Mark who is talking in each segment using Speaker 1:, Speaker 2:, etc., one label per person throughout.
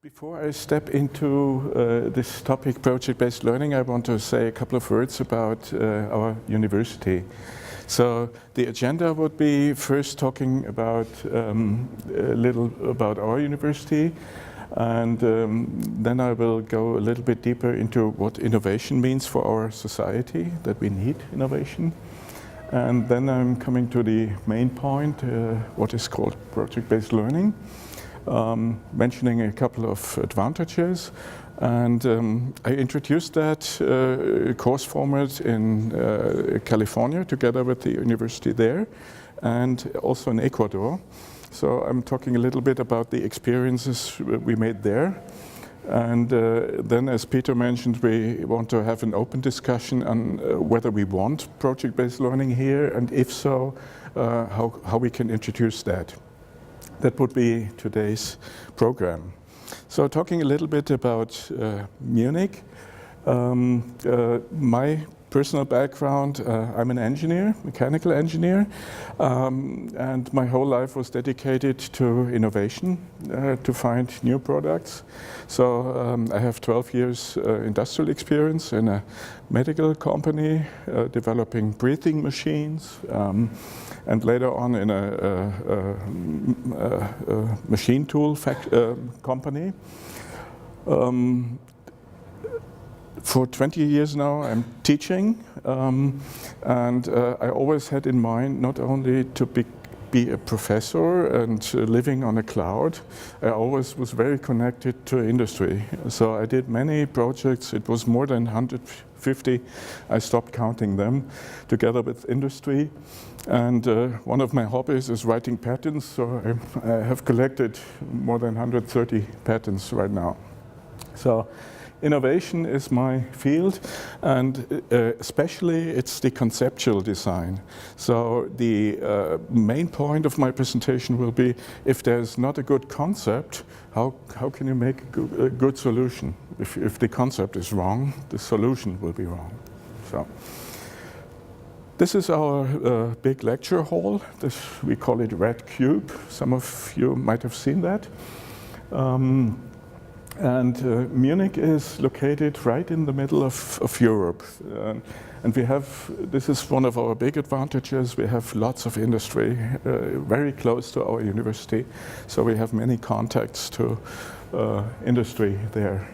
Speaker 1: Before I step into this topic, project-based learning, I want to say a couple of words about our university. So the agenda would be first talking about a little about our university, and then I will go a little bit deeper into what innovation means for our society, that we need innovation. And then I'm coming to the main point, what is called project-based learning. Mentioning a couple of advantages, and I introduced that course format in California together with the university there and also in Ecuador. So I'm talking a little bit about the experiences we made there, and then, as Peter mentioned, we want to have an open discussion on whether we want project-based learning here, and if so, how we can introduce that. That would be today's program. So talking a little bit about Munich, my personal background, I'm an engineer, mechanical engineer, and my whole life was dedicated to innovation, to find new products. So I have 12 years industrial experience in a medical company, developing breathing machines, and later on in a machine tool company. For 20 years now I'm teaching, and I always had in mind not only to be a professor and living on a cloud. I always was very connected to industry. So I did many projects, it was more than 150, I stopped counting them, together with industry. And one of my hobbies is writing patents, so I have collected more than 130 patents right now. So innovation is my field, and especially it's the conceptual design. So the main point of my presentation will be, if there's not a good concept, how can you make a good solution? If the concept is wrong, the solution will be wrong. So this is our big lecture hall. We call it Red Cube. Some of you might have seen that. And Munich is located right in the middle of Europe. And this is one of our big advantages. We have lots of industry very close to our university. So we have many contacts to industry there.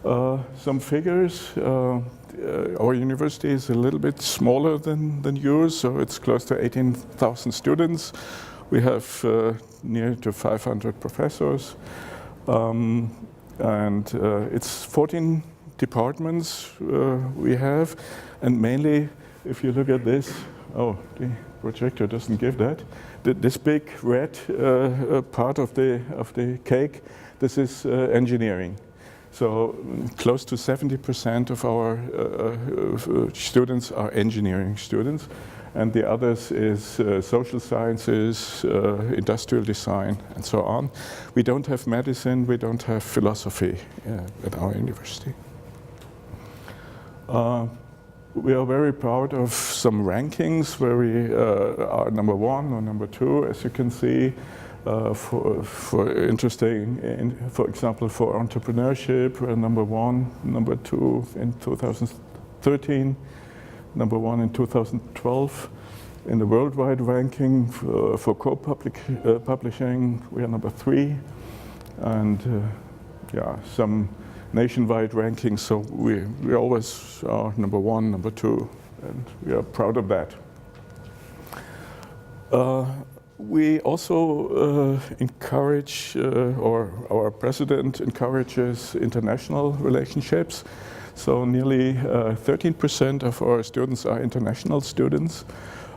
Speaker 1: Some figures. Our university is a little bit smaller than yours, so it's close to 18,000 students. We have near to 500 professors. And it's 14 departments we have, and mainly, if you look at this, oh, the projector doesn't give that. This big red part of the cake, this is engineering. So close to 70% of our students are engineering students, and the others is social sciences, industrial design, and so on. We don't have medicine, we don't have philosophy at our university. We are very proud of some rankings where we are number 1 or number 2, as you can see, for example, for entrepreneurship, we're number 1, number 2 in 2013. Number 1 in 2012. In the worldwide ranking for co-publishing, we are number 3. And some nationwide rankings, so we always are number 1, number 2, and we are proud of that. We also encourage, or our president encourages international relationships. So nearly 13% of our students are international students.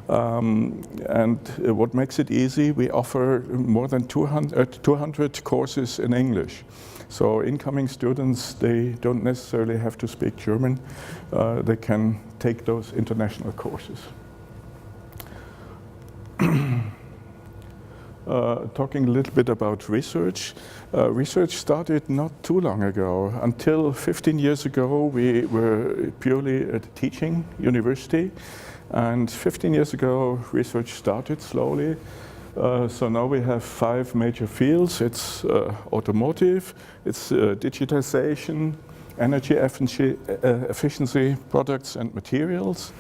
Speaker 1: And what makes it easy, we offer more than 200 courses in English. So incoming students, they don't necessarily have to speak German. They can take those international courses. Talking a little bit about research. Research started not too long ago. Until 15 years ago, we were purely a teaching university. And 15 years ago, research started slowly. So now we have 5 major fields. It's automotive, it's digitization, energy efficiency, products and materials,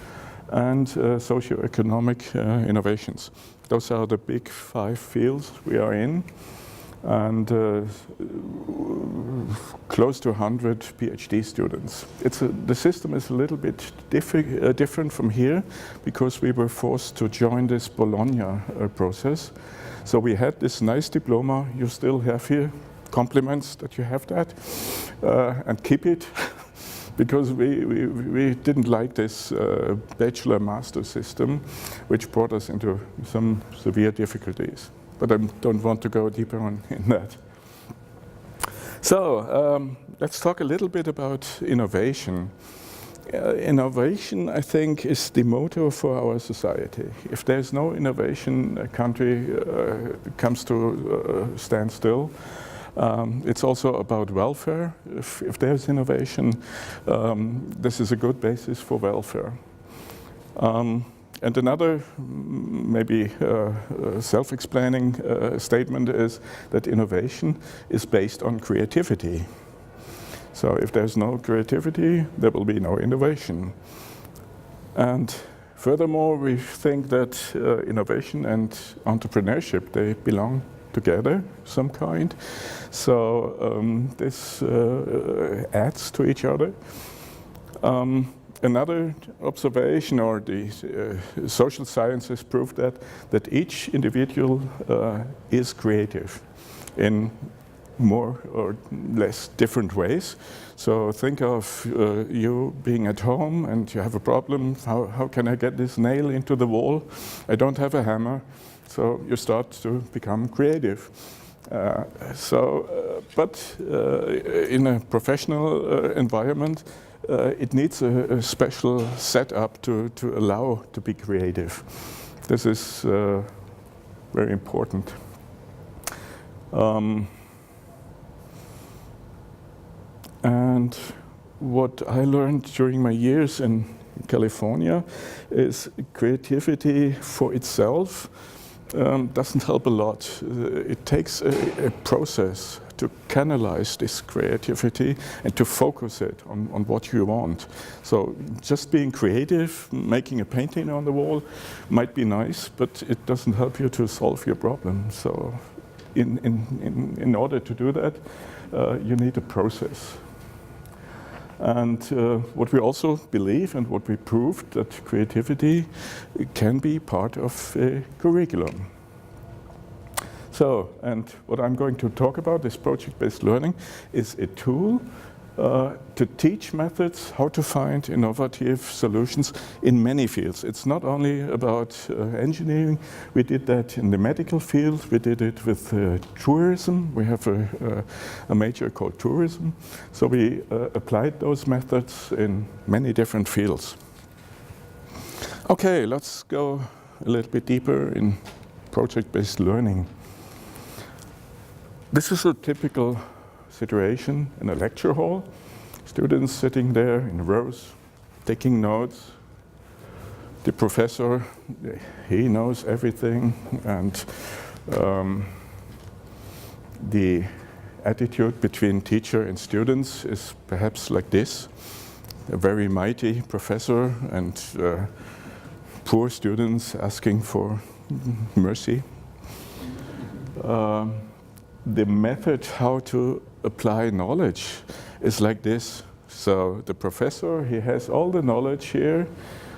Speaker 1: and socio-economic innovations. Those are the big 5 fields we are in, and close to 100 PhD students. The system is a little bit different from here, because we were forced to join this Bologna process. So we had this nice diploma you still have here, compliments that you have that, and keep it. Because we didn't like this bachelor-master system, which brought us into some severe difficulties. But I don't want to go deeper in that. So let's talk a little bit about innovation. Innovation, I think, is the motto for our society. If there's no innovation, a country comes to stand still. It's also about welfare. If there's innovation, this is a good basis for welfare. And another, maybe self-explaining statement is that innovation is based on creativity. So if there's no creativity, there will be no innovation. And furthermore, we think that innovation and entrepreneurship, they belong together, some kind. So this adds to each other. Another observation, or the social sciences prove that each individual is creative in more or less different ways. So think of you being at home and you have a problem. How can I get this nail into the wall? I don't have a hammer. So you start to become creative. But in a professional environment, it needs a special setup to allow to be creative. This is very important. And what I learned during my years in California is creativity for itself doesn't help a lot. It takes a process to canalize this creativity and to focus it on what you want. So just being creative, making a painting on the wall might be nice, but it doesn't help you to solve your problem. So in order to do that, you need a process. And what we also believe and what we proved, that creativity can be part of a curriculum. So, and what I'm going to talk about, this project-based learning, is a tool to teach methods how to find innovative solutions in many fields. It's not only about engineering. We did that in the medical field. We did it with tourism. We have a major called tourism. So we applied those methods in many different fields. Okay, let's go a little bit deeper in project-based learning. This is a typical situation in a lecture hall. Students sitting there in rows, taking notes. The professor, he knows everything, and the attitude between teacher and students is perhaps like this: a very mighty professor and poor students asking for mercy. The method how to apply knowledge is like this. So the professor, he has all the knowledge here,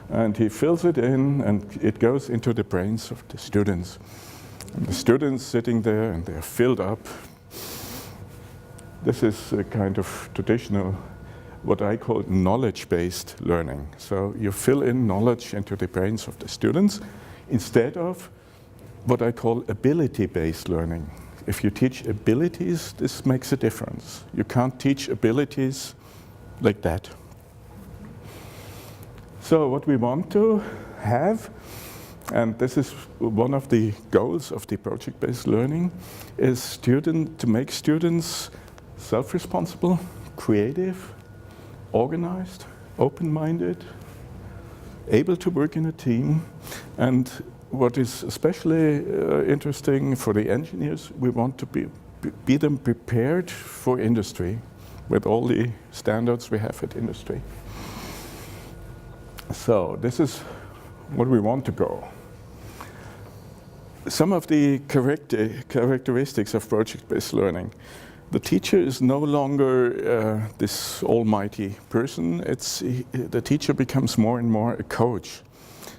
Speaker 1: and he fills it in, and it goes into the brains of the students. And the students sitting there, and they're filled up. This is a kind of traditional, what I call knowledge-based learning. So you fill in knowledge into the brains of the students, instead of what I call ability-based learning. If you teach abilities, this makes a difference. You can't teach abilities like that. So what we want to have, and this is one of the goals of the project-based learning, is to make students self-responsible, creative, organized, open-minded, able to work in a team, and what is especially interesting for the engineers, we want to be them prepared for industry with all the standards we have at industry. So this is what we want to go. Some of the characteristics of project-based learning. The teacher is no longer this almighty person. The teacher becomes more and more a coach.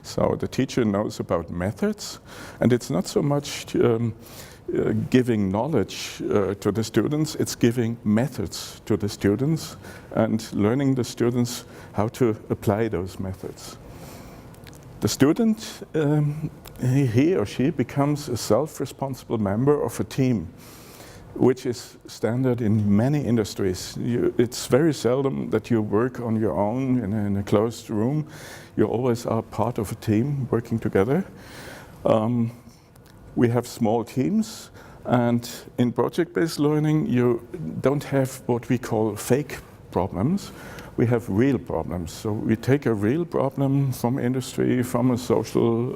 Speaker 1: So the teacher knows about methods, and it's not so much giving knowledge to the students, it's giving methods to the students and learning the students how to apply those methods. The student, he or she becomes a self-responsible member of a team, which is standard in many industries. It's very seldom that you work on your own in a closed room. You always are part of a team working together. We have small teams, and in project-based learning you don't have what we call fake problems. We have real problems. So we take a real problem from industry, from a social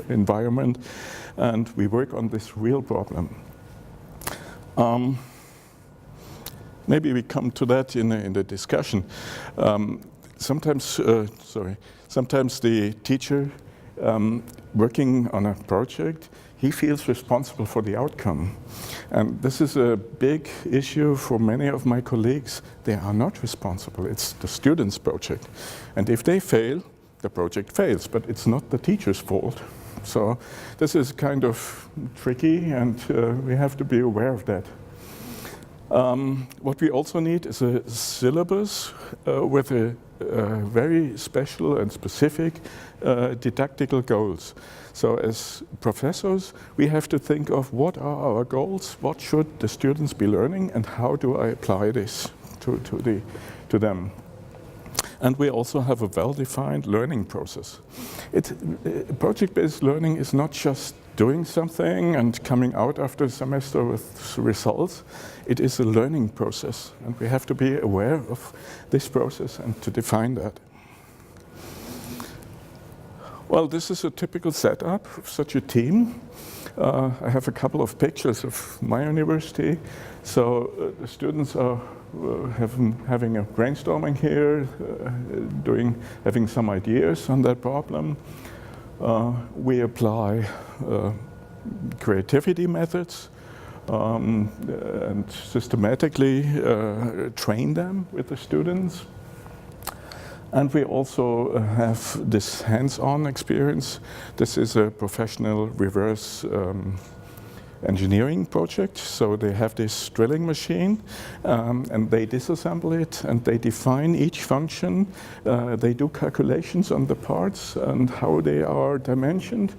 Speaker 1: environment, and we work on this real problem. Maybe we come to that in the discussion. Sometimes the teacher working on a project, he feels responsible for the outcome. And this is a big issue for many of my colleagues. They are not responsible. It's the students' project. And if they fail, the project fails, but it's not the teacher's fault. So this is kind of tricky, and we have to be aware of that. What we also need is a syllabus with a very special and specific didactical goals. So as professors, we have to think of what are our goals, what should the students be learning, and how do I apply this to them. And we also have a well-defined learning process. Project-based learning is not just doing something and coming out after a semester with results. It is a learning process, and we have to be aware of this process and to define that. Well, this is a typical setup of such a team. I have a couple of pictures of my university. So the students are having a brainstorming here, having some ideas on that problem. We apply creativity methods and systematically train them with the students. And we also have this hands-on experience. This is a professional reverse engineering project. So they have this drilling machine and they disassemble it and they define each function. They do calculations on the parts and how they are dimensioned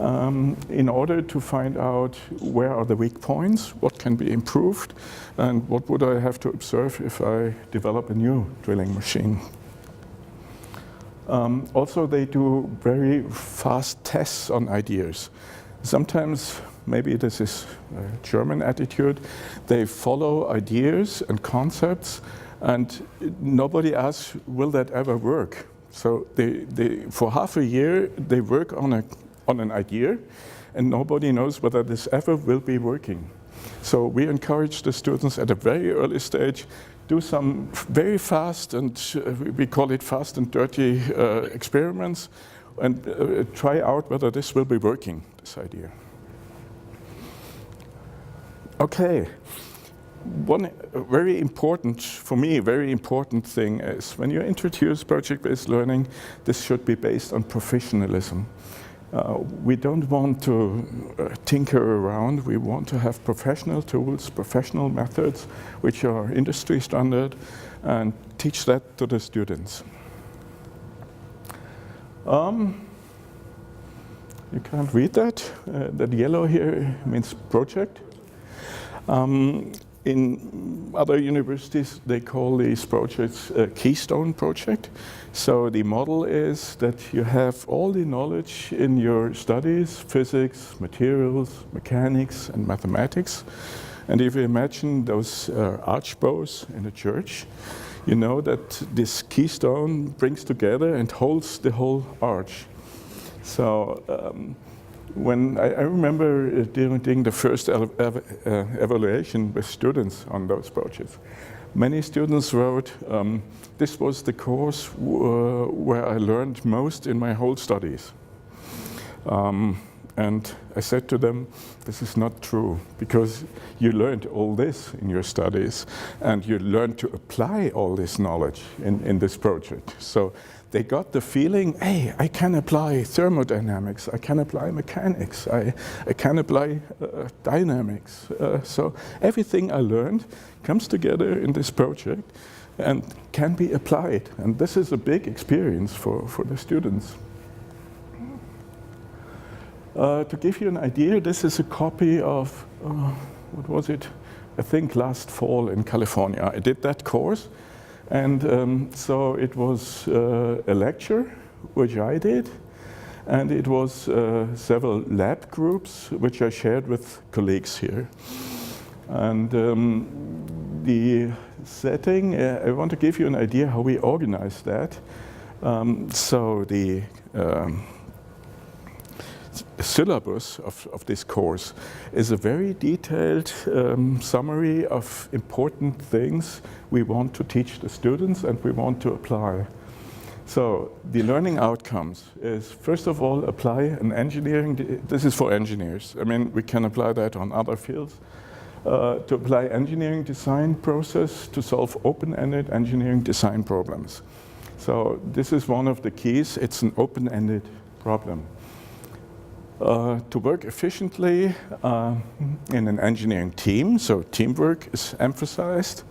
Speaker 1: in order to find out where are the weak points, what can be improved, and what would I have to observe if I develop a new drilling machine. Also, they do very fast tests on ideas. Sometimes, maybe this is a German attitude, they follow ideas and concepts and nobody asks, will that ever work? So for half a year, they work on an idea and nobody knows whether this ever will be working. So we encourage the students at a very early stage do some very fast and we call it fast and dirty experiments and try out whether this will be working, this idea. Okay, one very important, for me, very important thing is when you introduce project-based learning, this should be based on professionalism. We don't want to tinker around. We want to have professional tools, professional methods, which are industry standard, and teach that to the students. You can't read that. That yellow here means project. In other universities, they call these projects a keystone project. So the model is that you have all the knowledge in your studies, physics, materials, mechanics, and mathematics. And if you imagine those archbows in a church, you know that this keystone brings together and holds the whole arch. So when I remember doing the first evaluation with students on those projects, many students wrote, this was the course where I learned most in my whole studies. And I said to them, this is not true, because you learned all this in your studies, and you learned to apply all this knowledge in this project. So they got the feeling, hey, I can apply thermodynamics, I can apply mechanics, I can apply dynamics. So everything I learned comes together in this project and can be applied. And this is a big experience for the students. To give you an idea, this is a copy of, what was it? I think last fall in California. I did that course, and so it was a lecture, which I did, and it was several lab groups, which I shared with colleagues here. And the setting, I want to give you an idea how we organized that. So the syllabus of this course is a very detailed summary of important things we want to teach the students and we want to apply. So the learning outcomes is, first of all, apply an engineering, this is for engineers. I mean, we can apply that on other fields. To apply engineering design process to solve open-ended engineering design problems. So this is one of the keys, it's an open-ended problem. To work efficiently in an engineering team, so teamwork is emphasized.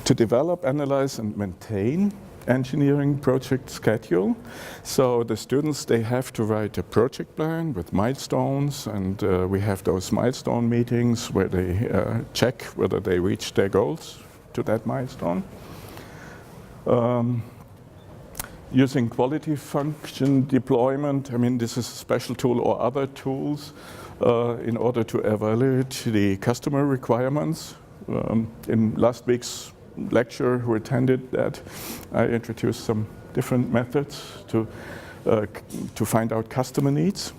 Speaker 1: To develop, analyze, and maintain engineering project schedule. So the students, they have to write a project plan with milestones, and we have those milestone meetings where they check whether they reach their goals to that milestone. Using quality function deployment, I mean, this is a special tool or other tools in order to evaluate the customer requirements. In last week's lecture who attended that, I introduced some different methods to find out customer needs.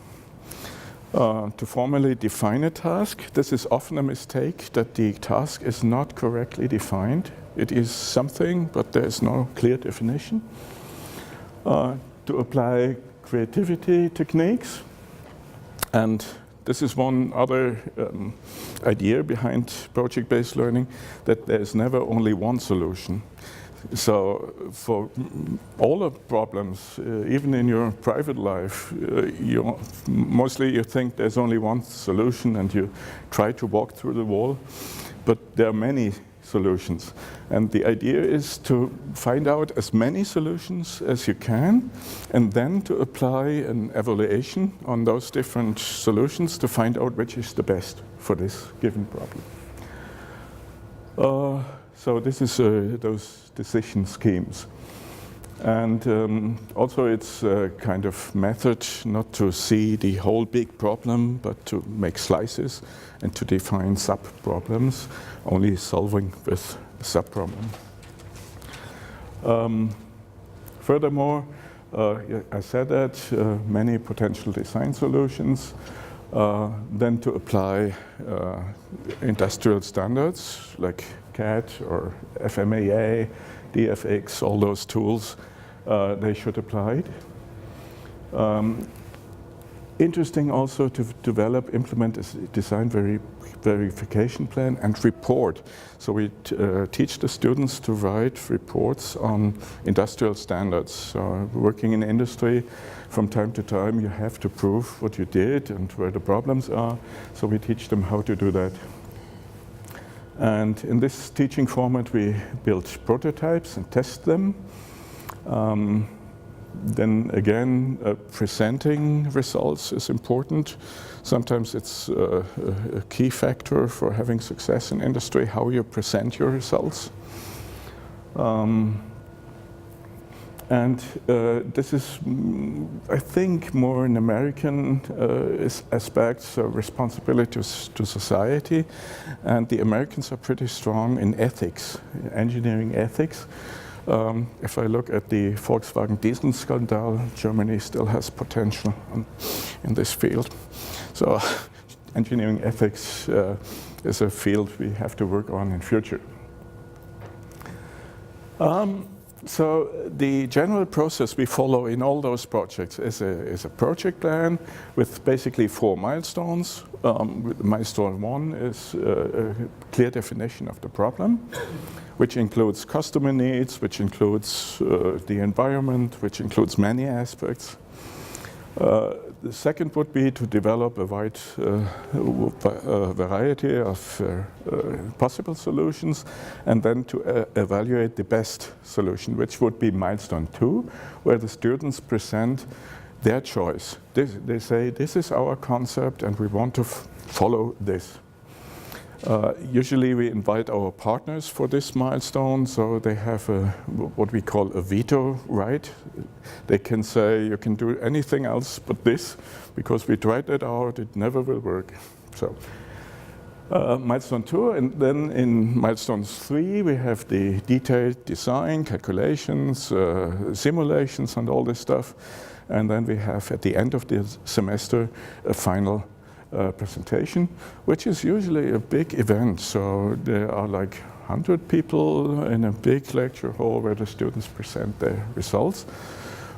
Speaker 1: To formally define a task. This is often a mistake, that the task is not correctly defined. It is something, but there is no clear definition. To apply creativity techniques. And this is one other idea behind project-based learning, that there's never only one solution. So for all the problems, even in your private life, mostly you think there's only one solution and you try to walk through the wall, but there are many solutions. And the idea is to find out as many solutions as you can, and then to apply an evaluation on those different solutions to find out which is the best for this given problem. So this is those decision schemes. And also it's a kind of method not to see the whole big problem, but to make slices and to define sub-problems, only solving with a sub-problem. Furthermore, I said that many potential design solutions, then to apply industrial standards like CAD or FMEA, DFX, all those tools, they should apply it. Interesting also to develop, implement a design verification plan and report. So we teach the students to write reports on industrial standards. So working in industry, from time to time you have to prove what you did and where the problems are. So we teach them how to do that. And in this teaching format we build prototypes and test them. Then again, presenting results is important. Sometimes it's a key factor for having success in industry, how you present your results. And this is, I think, more an American aspect, so responsibilities to society. And the Americans are pretty strong in ethics, engineering ethics. If I look at the Volkswagen diesel scandal, Germany still has potential in this field. So engineering ethics is a field we have to work on in future. So the general process we follow in all those projects is a project plan with basically 4 milestones. Milestone 1 is a clear definition of the problem, which includes customer needs, which includes the environment, which includes many aspects. The second would be to develop a wide variety of possible solutions, and then to evaluate the best solution, which would be milestone 2, where the students present their choice. They say, this is our concept and we want to follow this. Usually we invite our partners for this milestone, so they have what we call a veto right. They can say, you can do anything else but this, because we tried it out, it never will work. So milestone 2, and then in milestone 3 we have the detailed design, calculations, simulations and all this stuff. And then we have at the end of the semester a final presentation, which is usually a big event. So there are like 100 people in a big lecture hall where the students present their results.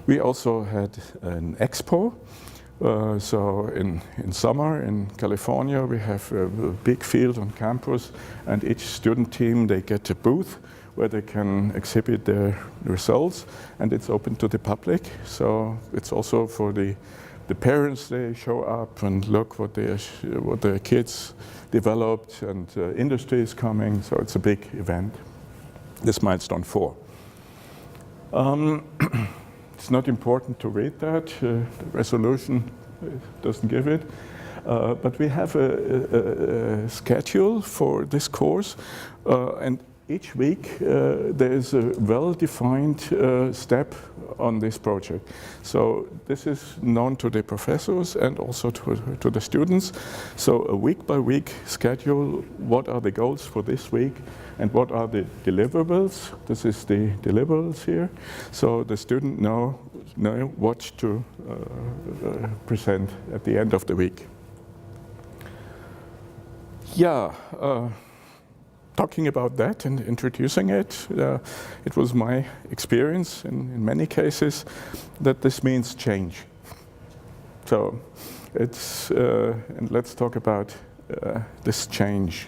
Speaker 1: We also had an expo. So in summer in California we have a big field on campus, and each student team, they get a booth where they can exhibit their results, and it's open to the public. So it's also for the parents, they show up and look what their kids developed, and industry is coming, so it's a big event. This milestone 4. It's not important to read that, the resolution doesn't give it, but we have a schedule for this course, and each week there is a well-defined step on this project. So this is known to the professors and also to the students. So a week-by-week schedule, what are the goals for this week and what are the deliverables? This is the deliverables here. So the student know what to present at the end of the week. Yeah. Talking about that and introducing it, it was my experience in many cases that this means change. So it's, and let's talk about this change.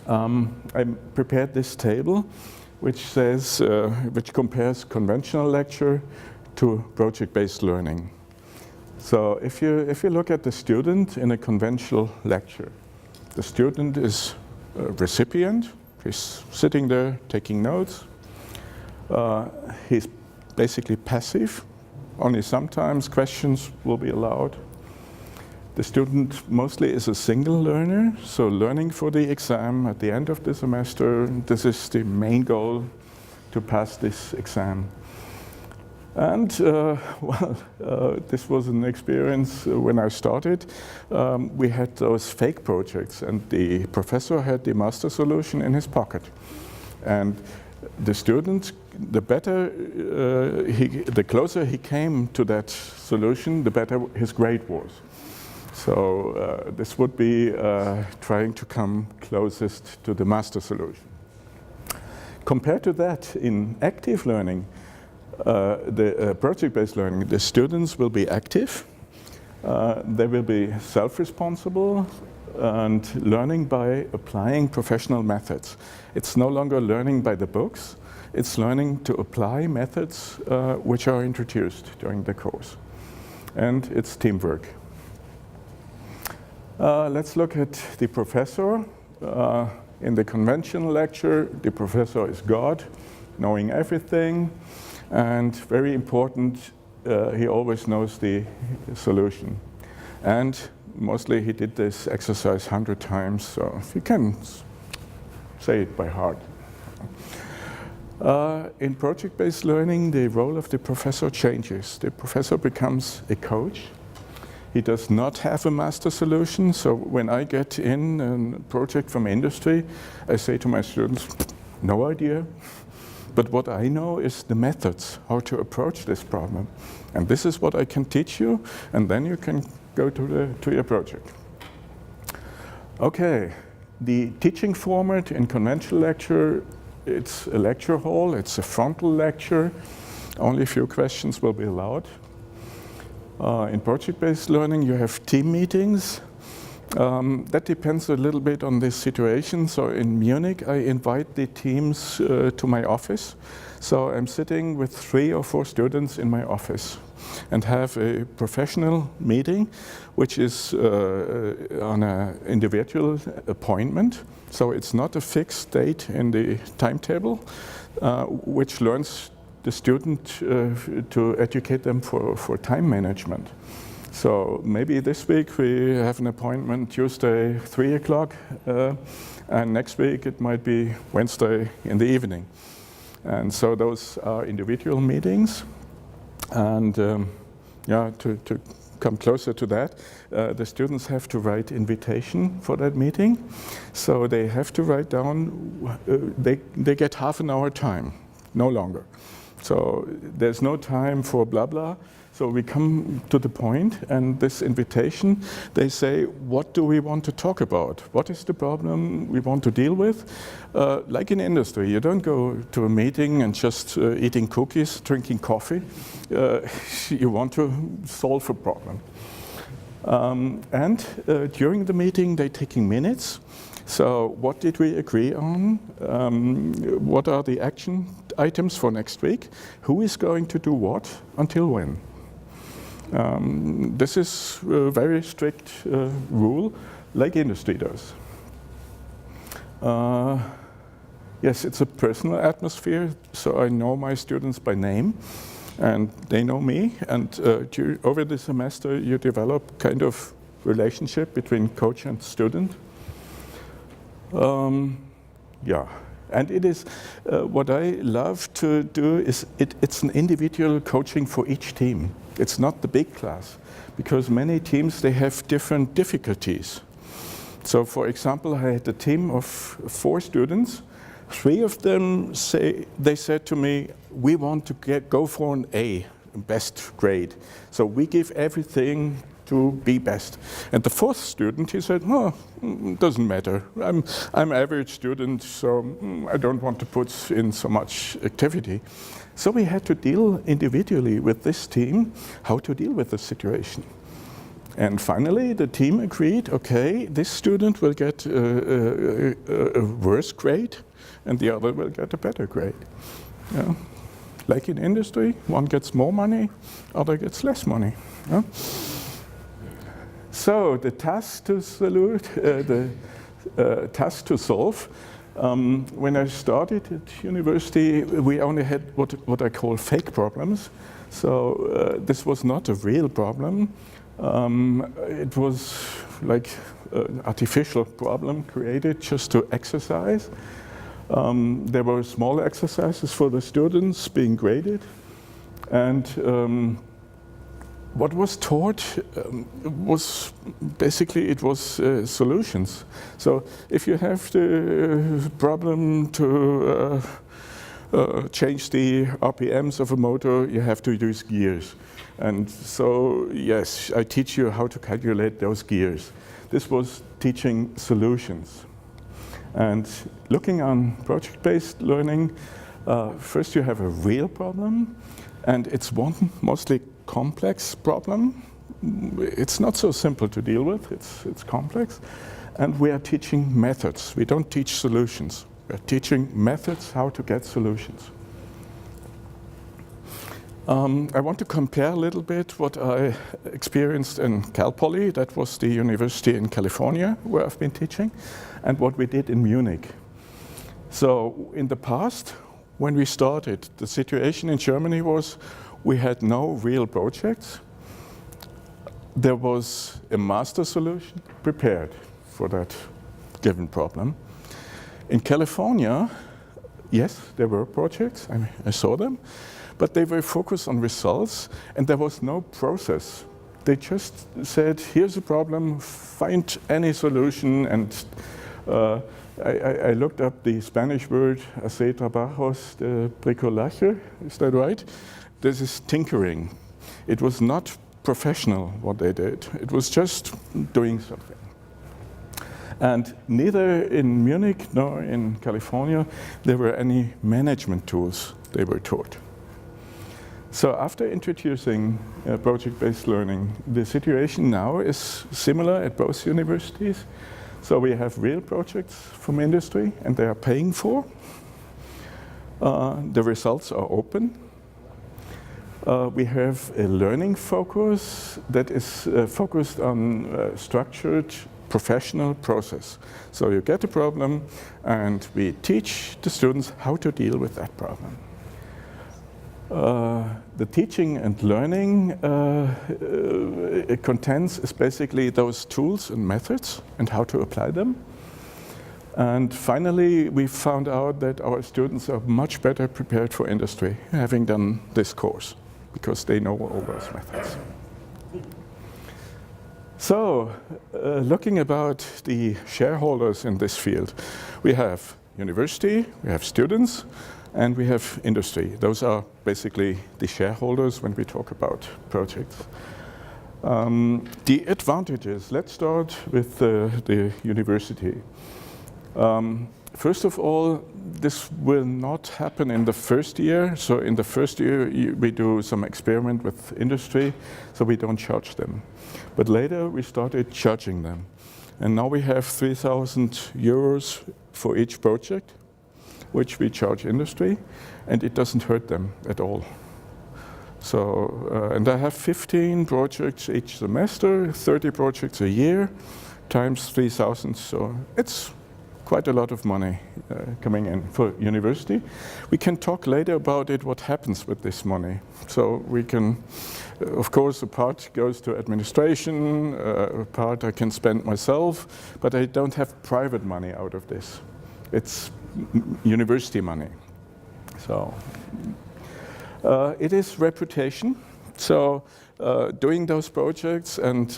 Speaker 1: I prepared this table which says, which compares conventional lecture to project-based learning. So if you look at the student in a conventional lecture, the student is recipient, he's sitting there taking notes. He's basically passive, only sometimes questions will be allowed. The student mostly is a single learner, so learning for the exam at the end of the semester, this is the main goal, to pass this exam. And this was an experience when I started. We had those fake projects, and the professor had the master solution in his pocket. And the student, the closer he came to that solution, the better his grade was. So this would be trying to come closest to the master solution. Compared to that, in active learning, the project-based learning, the students will be active, they will be self-responsible and learning by applying professional methods. It's no longer learning by the books, it's learning to apply methods which are introduced during the course. And it's teamwork. Let's look at the professor. In the conventional lecture, the professor is God, knowing everything. And very important, he always knows the solution. And mostly he did this exercise 100 times, so you can say it by heart. In project-based learning, the role of the professor changes. The professor becomes a coach. He does not have a master solution, so when I get in a project from industry, I say to my students, no idea. But what I know is the methods, how to approach this problem. And this is what I can teach you, and then you can go to your project. Okay, the teaching format in conventional lecture, it's a lecture hall, it's a frontal lecture. Only a few questions will be allowed. In project-based learning, you have team meetings. That depends a little bit on the situation. So in Munich, I invite the teams to my office. So I'm sitting with 3 or 4 students in my office and have a professional meeting, which is on an individual appointment. So it's not a fixed date in the timetable, which learns the student to educate them for time management. So maybe this week we have an appointment Tuesday 3 o'clock, and next week it might be Wednesday in the evening. And so those are individual meetings. And to come closer to that, the students have to write invitation for that meeting. So they have to write down, they get half an hour time, no longer. So there's no time for blah blah. So we come to the point, and this invitation, they say, what do we want to talk about? What is the problem we want to deal with? Like in industry, you don't go to a meeting and just eating cookies, drinking coffee. You want to solve a problem. During the meeting, they're taking minutes. So what did we agree on? What are the action items for next week? Who is going to do what, until when? This is a very strict rule, like industry does. Yes, it's a personal atmosphere, so I know my students by name, and they know me. And over the semester, you develop kind of relationship between coach and student. And it is what I love to do is it's an individual coaching for each team. It's not the big class, because many teams, they have different difficulties. So for example, I had a team of 4 students. 3 of them said to me, we want to go for an A, best grade. So we give everything to be best. And the 4th student, he said, oh, doesn't matter. I'm average student, so I don't want to put in so much activity. So we had to deal individually with this team, how to deal with the situation. And finally, the team agreed, okay, this student will get a worse grade, and the other will get a better grade. Yeah. Like in industry, one gets more money, other gets less money. Yeah. So the task to solve. When I started at university, we only had what I call fake problems. So this was not a real problem. It was like an artificial problem created just to exercise. There were small exercises for the students being graded. And what was taught was basically solutions. So if you have the problem to change the RPMs of a motor, you have to use gears. And so, yes, I teach you how to calculate those gears. This was teaching solutions. And looking on project-based learning, first you have a real problem, and it's one mostly complex problem. It's not so simple to deal with, it's complex. And we are teaching methods. We don't teach solutions. We're teaching methods how to get solutions. I want to compare a little bit what I experienced in Cal Poly, that was the university in California where I've been teaching, and what we did in Munich. So in the past, when we started, the situation in Germany was we had no real projects. There was a master solution prepared for that given problem. In California, yes, there were projects, I saw them, but they were focused on results, and there was no process. They just said, here's a problem, find any solution, and I looked up the Spanish word hacer trabajos de bricolaje, is that right? This is tinkering. It was not professional what they did. It was just doing something. And neither in Munich nor in California there were any management tools they were taught. So after introducing project-based learning, the situation now is similar at both universities. So we have real projects from industry and they are paying for. The results are open. We have a learning focus that is focused on structured professional process. So you get a problem and we teach the students how to deal with that problem. The teaching and learning contents is basically those tools and methods and how to apply them. And finally, we found out that our students are much better prepared for industry, having done this course, because they know all those methods. So, looking about the shareholders in this field, we have university, we have students, and we have industry. Those are basically the shareholders when we talk about projects. The advantages, let's start with the university. First of all, this will not happen in the first year. So in the first year, we do some experiment with industry, so we don't charge them. But later, we started charging them. And now we have 3,000 euros for each project, which we charge industry, and it doesn't hurt them at all. So, and I have 15 projects each semester, 30 projects a year, times 3,000, so it's quite a lot of money coming in for university. We can talk later about it, what happens with this money. So we can, of course, a part goes to administration, a part I can spend myself, but I don't have private money out of this. It's university money. So it is reputation. So doing those projects and,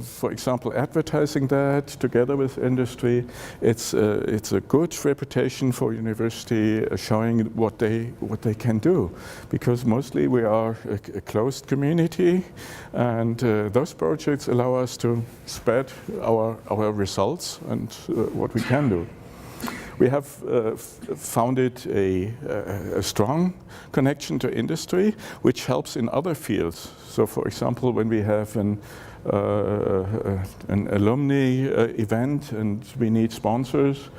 Speaker 1: for example, advertising that together with industry, it's a good reputation for university, showing what they can do, because mostly we are a closed community, and those projects allow us to spread our results and what we can do. We have founded a strong connection to industry, which helps in other fields. So, for example, when we have an alumni event and we need sponsors,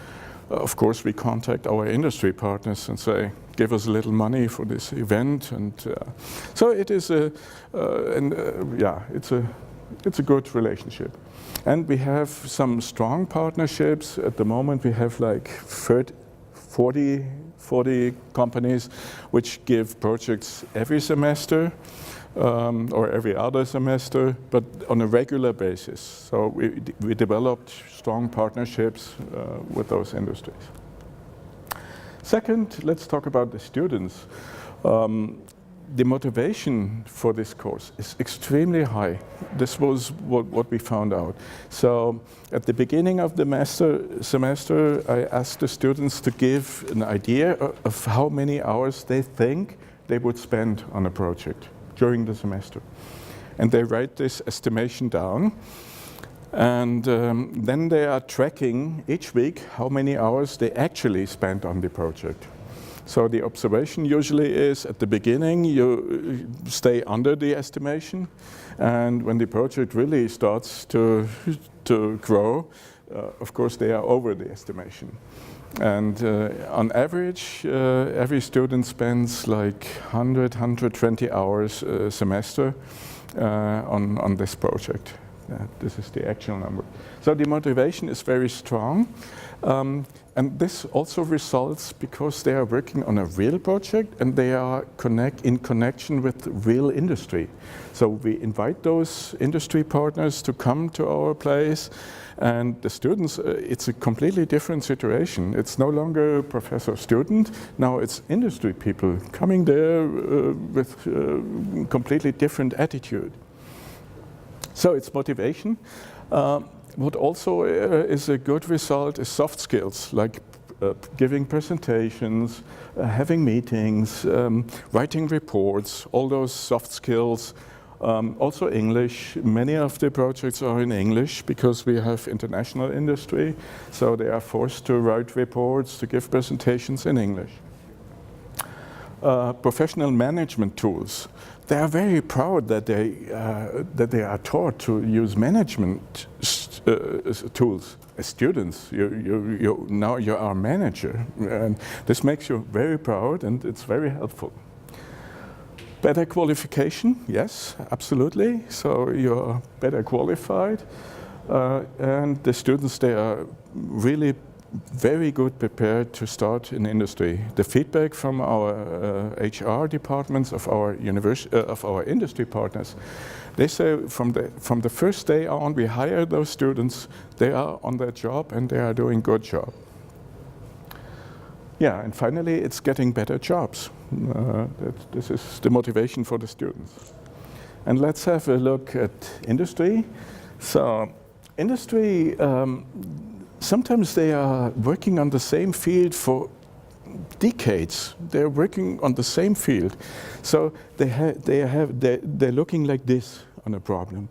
Speaker 1: of course we contact our industry partners and say, give us a little money for this event. And so it is it's a good relationship. And we have some strong partnerships. At the moment we have like 40 companies which give projects every semester or every other semester, but on a regular basis. So we developed strong partnerships with those industries. Second, let's talk about the students. The motivation for this course is extremely high. This was what we found out. So at the beginning of the semester, I asked the students to give an idea of how many hours they think they would spend on a project during the semester. And they write this estimation down. And then they are tracking each week how many hours they actually spent on the project. So the observation usually is at the beginning you stay under the estimation, and when the project really starts to grow, of course they are over the estimation. And on average, every student spends like 120 hours a semester on this project. This is the actual number. So the motivation is very strong. And this also results because they are working on a real project and they are in connection with real industry. So we invite those industry partners to come to our place, and the students, it's a completely different situation. It's no longer professor-student, now it's industry people coming there with completely different attitude. So it's motivation. What also is a good result is soft skills, like giving presentations, having meetings, writing reports, all those soft skills. Also English. Many of the projects are in English because we have international industry, so they are forced to write reports, to give presentations in English. Professional management tools. They are very proud that they are taught to use management tools. As students, now you are a manager, and this makes you very proud, and it's very helpful. Better qualification, yes, absolutely. So you're better qualified, and the students, they are really very good prepared to start in industry. The feedback from our HR departments of our industry partners, they say from the first day on we hire those students, they are on their job and they are doing good job. Yeah, and finally it's getting better jobs. This is the motivation for the students. And let's have a look at industry. So industry, sometimes they are working on the same field for decades. They're working on the same field. So they're looking like this on a problem.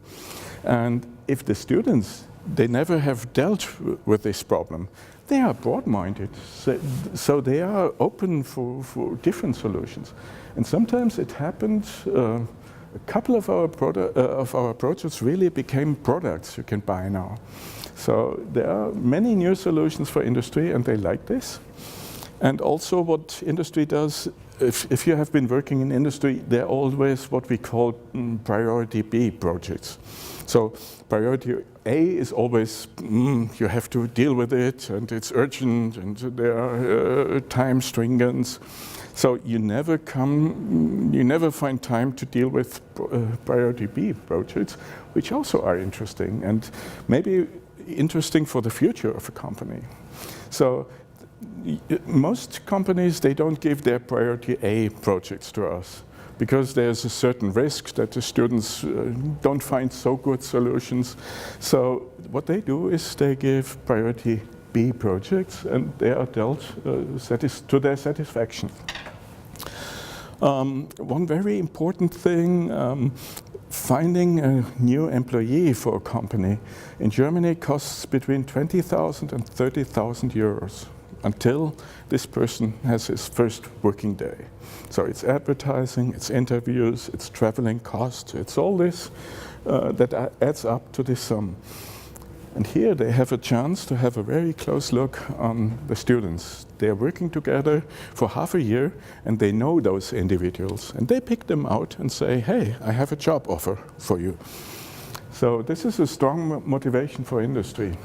Speaker 1: And if the students, they never have dealt with this problem, they are broad-minded. So they are open for different solutions. And sometimes it happened, a couple of our projects really became products you can buy now. So there are many new solutions for industry, and they like this. And also what industry does, if you have been working in industry, there are always what we call priority B projects. So priority A is always, you have to deal with it, and it's urgent, and there are time stringents. So you never find time to deal with priority B projects, which also are interesting, and maybe interesting for the future of a company. So most companies, they don't give their priority A projects to us because there's a certain risk that the students don't find so good solutions. So what they do is they give priority B projects, and they are dealt to their satisfaction. One very important thing, finding a new employee for a company in Germany costs between 20,000 and 30,000 euros until this person has his first working day. So it's advertising, it's interviews, it's traveling costs, it's all this that adds up to this sum. And here they have a chance to have a very close look on the students. They are working together for half a year, and they know those individuals. And they pick them out and say, hey, I have a job offer for you. So this is a strong motivation for industry.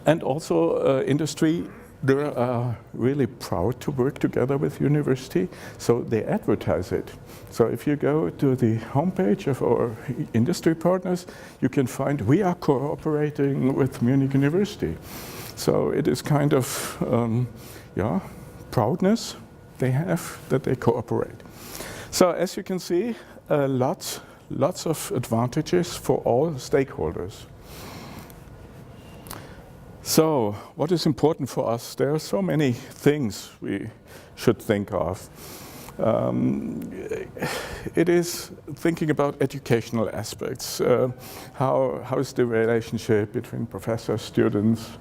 Speaker 1: And also industry, they are really proud to work together with university, so they advertise it. So if you go to the homepage of our industry partners, you can find we are cooperating with Munich University. So it is kind of, proudness they have that they cooperate. So as you can see, lots of advantages for all stakeholders. So, what is important for us? There are so many things we should think of. It is thinking about educational aspects. How is the relationship between professors, students?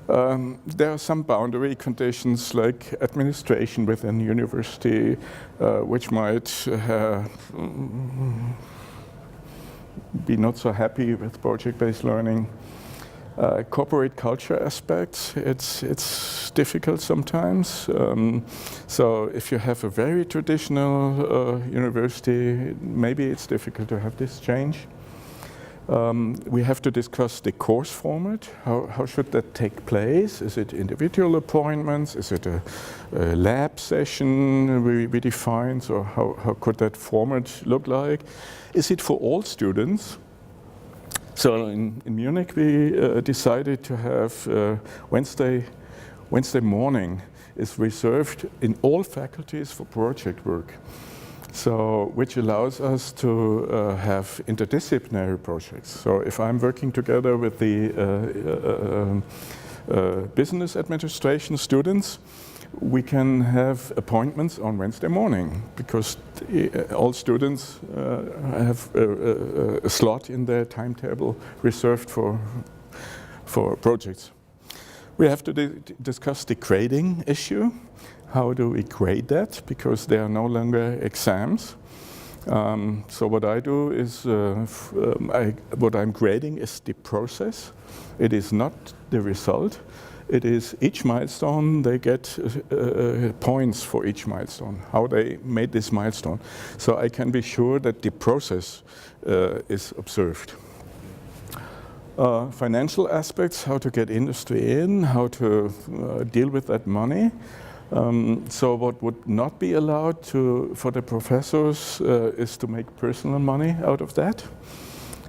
Speaker 1: There are some boundary conditions like administration within university, which might be not so happy with project-based learning. Corporate culture aspects, it's difficult sometimes. So if you have a very traditional university, maybe it's difficult to have this change. We have to discuss the course format. How should that take place? Is it individual appointments? Is it a lab session we define? So how could that format look like? Is it for all students? So in Munich, we decided to have Wednesday morning is reserved in all faculties for project work. So, which allows us to have interdisciplinary projects. So if I'm working together with the business administration students, we can have appointments on Wednesday morning because all students have a slot in their timetable reserved for projects. We have to discuss the grading issue. How do we grade that? Because they are no longer exams. So what I do is, what I'm grading is the process. It is not the result. It is each milestone, they get points for each milestone, how they made this milestone. So I can be sure that the process is observed. Financial aspects, how to get industry in, how to deal with that money. So what would not be allowed for the professors is to make personal money out of that.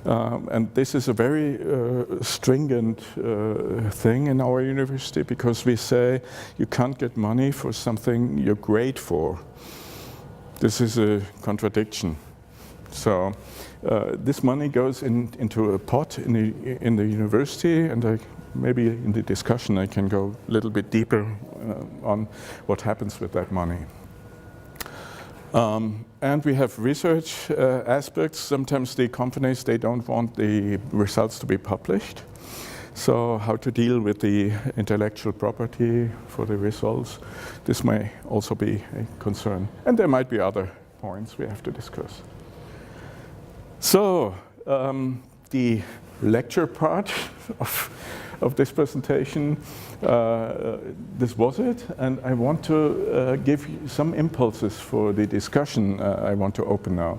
Speaker 1: And this is a very stringent thing in our university because we say you can't get money for something you're great for. This is a contradiction. So this money goes into a pot in the university, and maybe in the discussion I can go a little bit deeper on what happens with that money. And we have research aspects. Sometimes the companies, they don't want the results to be published. So how to deal with the intellectual property for the results, this may also be a concern. And there might be other points we have to discuss. So the lecture part of this presentation, this was it, and I want to give you some impulses for the discussion I want to open now.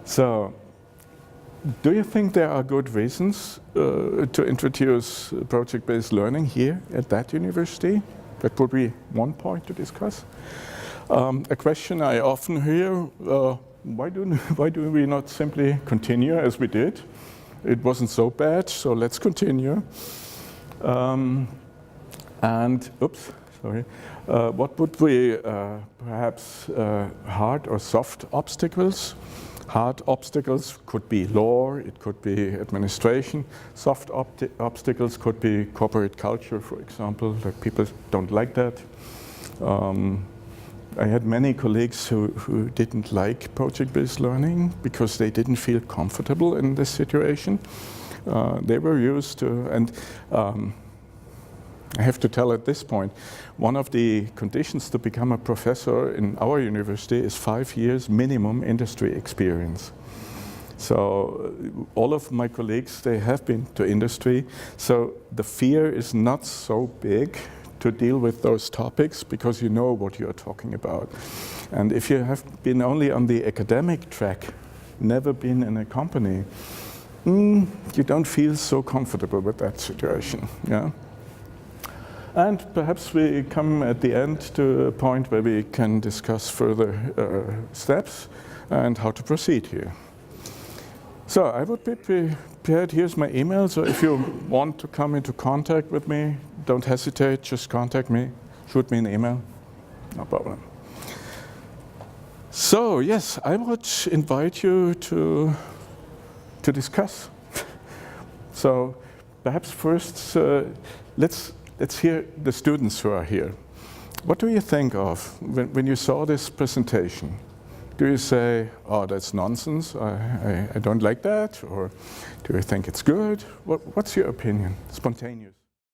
Speaker 1: So, do you think there are good reasons to introduce project-based learning here at that university? That would be one point to discuss. A question I often hear, why do we not simply continue as we did? It wasn't so bad, so let's continue. What would be perhaps hard or soft obstacles? Hard obstacles could be law, it could be administration. Soft obstacles could be corporate culture, for example, like people don't like that. I had many colleagues who didn't like project-based learning because they didn't feel comfortable in this situation. They were used to, and I have to tell at this point, one of the conditions to become a professor in our university is 5 years minimum industry experience. So all of my colleagues, they have been to industry, so the fear is not so big to deal with those topics because you know what you're talking about. And if you have been only on the academic track, never been in a company, you don't feel so comfortable with that situation. Yeah? And perhaps we come at the end to a point where we can discuss further steps and how to proceed here. So I would be prepared. Here's my email. So if you want to come into contact with me, don't hesitate, just contact me, shoot me an email, no problem. So yes, I would invite you to discuss. So perhaps first, let's hear the students who are here. What do you think of when you saw this presentation? Do you say, oh, that's nonsense, I don't like that? Or do you think it's good? What's your opinion? Spontaneous.